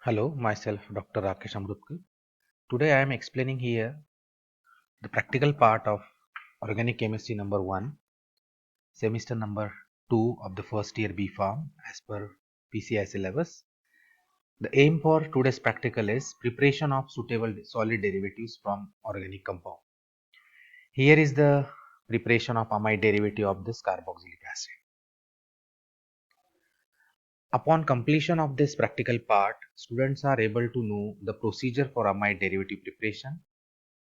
Hello, myself Dr. Rakesh Amrutkar. Today I am explaining here the practical part of Organic Chemistry number 1, semester number 2 of the first year B Farm as per PCI syllabus. The aim for today's practical is preparation of suitable solid derivatives from organic compound. Here is the preparation of amide derivative of this carboxylic acid. Upon completion of this practical part, students are able to know the procedure for amide derivative preparation.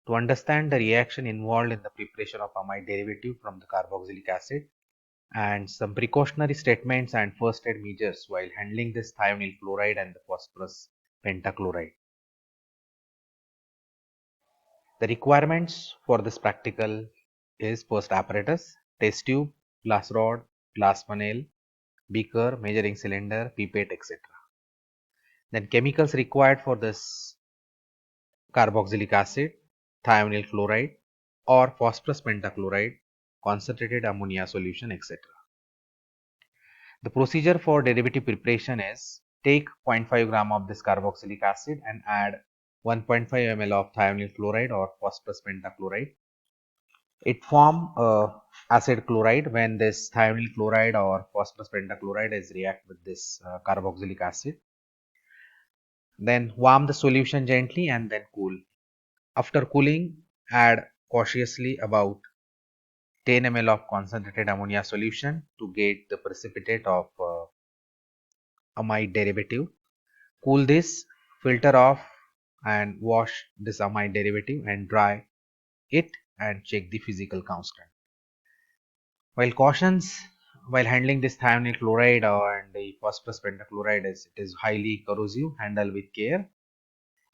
To understand the reaction involved in the preparation of amide derivative from the carboxylic acid and some precautionary statements and first aid measures while handling this thionyl chloride and the phosphorus pentachloride. The requirements for this practical is first apparatus, test tube, glass rod, glass funnel, beaker, measuring cylinder, pipette, etc. Then chemicals required for this carboxylic acid, thionyl chloride or phosphorus pentachloride, concentrated ammonia solution, etc. The procedure for derivative preparation is take 0.5 gram of this carboxylic acid and add 1.5 ml of thionyl chloride or phosphorus pentachloride. It forms acid chloride when this thionyl chloride or phosphorus pentachloride is react with this carboxylic acid. Then warm the solution gently and then cool. After cooling, add cautiously about 10 ml of concentrated ammonia solution to get the precipitate of amide derivative. Cool this, filter off and wash this amide derivative and dry it and check the physical constant. While cautions while handling this thionyl chloride and the phosphorus pentachloride is it is highly corrosive, handle with care.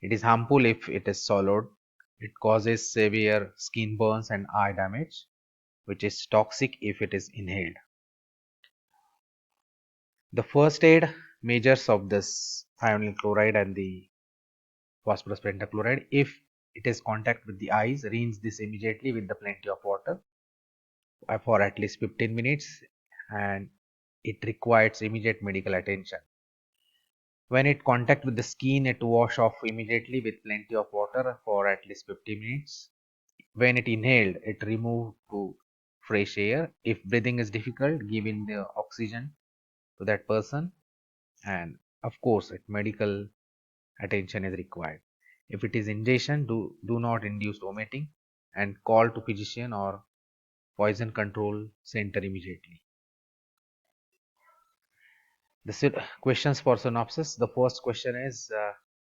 It is harmful if it is swallowed. It causes severe skin burns and eye damage, which is toxic if it is inhaled. The first aid measures of this thionyl chloride and the phosphorus pentachloride. If it is contact with the eyes, rinse this immediately with the plenty of water for at least 15 minutes and it requires immediate medical attention. When it contact with the skin, it wash off immediately with plenty of water for at least 50 minutes. When it inhaled, it remove to fresh air. If breathing is difficult, give in the oxygen to that person, and of course, medical attention is required. If it is ingestion, do not induce vomiting and call to physician or poison control center immediately. The questions for synopsis. The first question is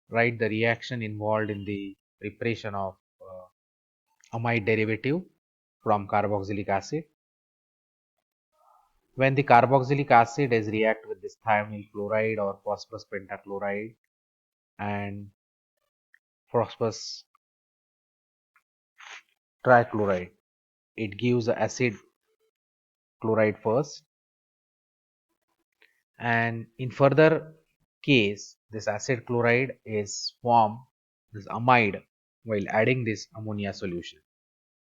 write the reaction involved in the preparation of amide derivative from carboxylic acid. When the carboxylic acid is react with this thionyl chloride or phosphorus pentachloride and phosphorus trichloride, it gives the acid chloride first, and in further case this acid chloride is formed this amide while adding this ammonia solution.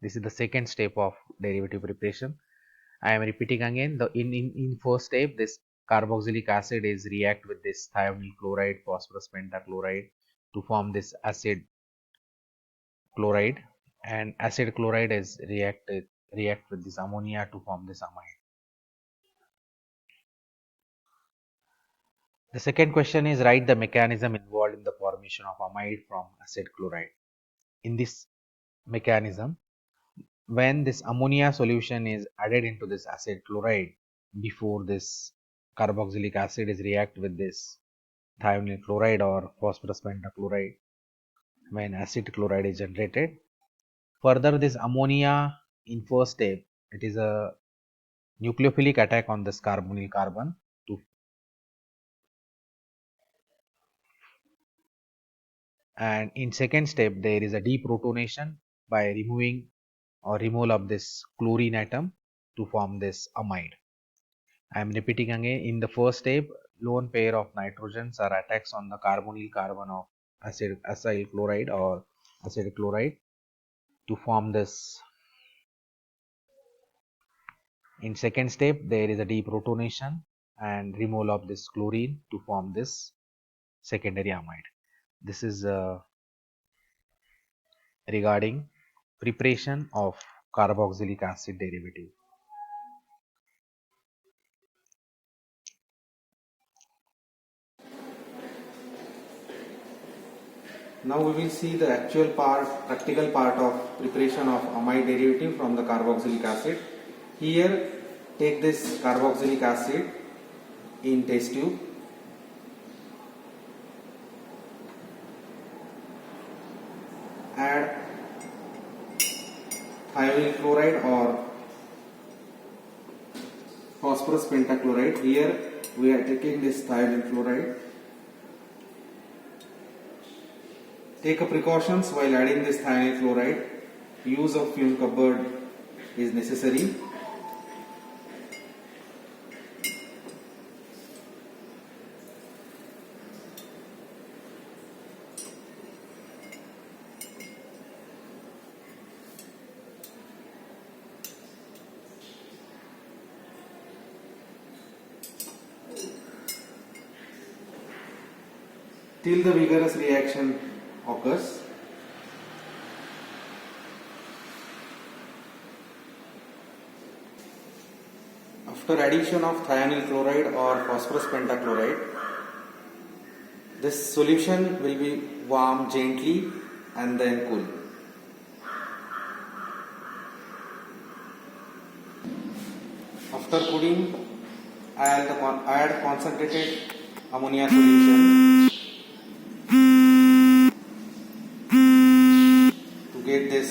This is the second step of derivative preparation. I am repeating again, the in first step this carboxylic acid is react with this thionyl chloride phosphorus pentachloride to form this acid chloride, and acid chloride is react with this ammonia to form this amide. The second question is write the mechanism involved in the formation of amide from acid chloride. In this mechanism, when this ammonia solution is added into this acid chloride before this carboxylic acid is react with this thionyl chloride or phosphorus pentachloride, when acid chloride is generated, further this ammonia in first step it is a nucleophilic attack on this carbonyl carbon to, and in second step there is a deprotonation by removing or removal of this chlorine atom to form this amide. I am repeating again, in the first step lone pair of nitrogens are attacks on the carbonyl carbon of acyl chloride or acid chloride to form this. In second step there is a deprotonation and removal of this chlorine to form this secondary amide. This is regarding preparation of carboxylic acid derivative. Now we will see the actual part, practical part of preparation of amide derivative from the carboxylic acid. Here, take this carboxylic acid in test tube. Add thionyl chloride or phosphorus pentachloride. Here we are taking this thionyl chloride. Take a precautions while adding this thionyl chloride. Use of fume cupboard is necessary. Till the vigorous reaction occurs. After addition of thionyl chloride or phosphorus pentachloride, this solution will be warmed gently and then cool. After cooling, add concentrated ammonia solution to get this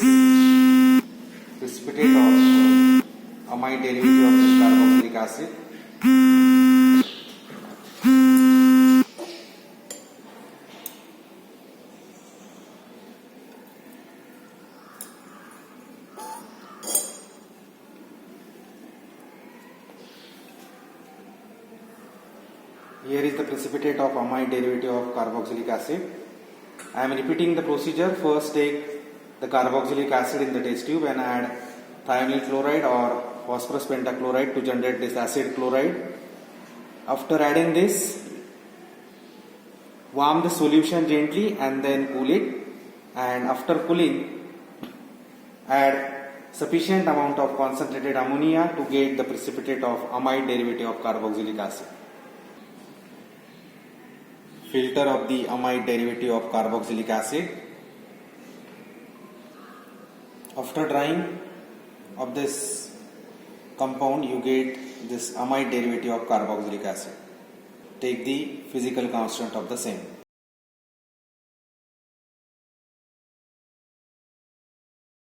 precipitate of amide derivative of this carboxylic acid. Here is the precipitate of amide derivative of carboxylic acid. I am repeating the procedure. First take the carboxylic acid in the test tube and add thionyl chloride or phosphorus pentachloride to generate this acid chloride. After adding this, warm the solution gently and then cool it, and after cooling, add sufficient amount of concentrated ammonia to get the precipitate of amide derivative of carboxylic acid. Filter of the amide derivative of carboxylic acid. After drying of this compound, you get this amide derivative of carboxylic acid. Take the physical constant of the same.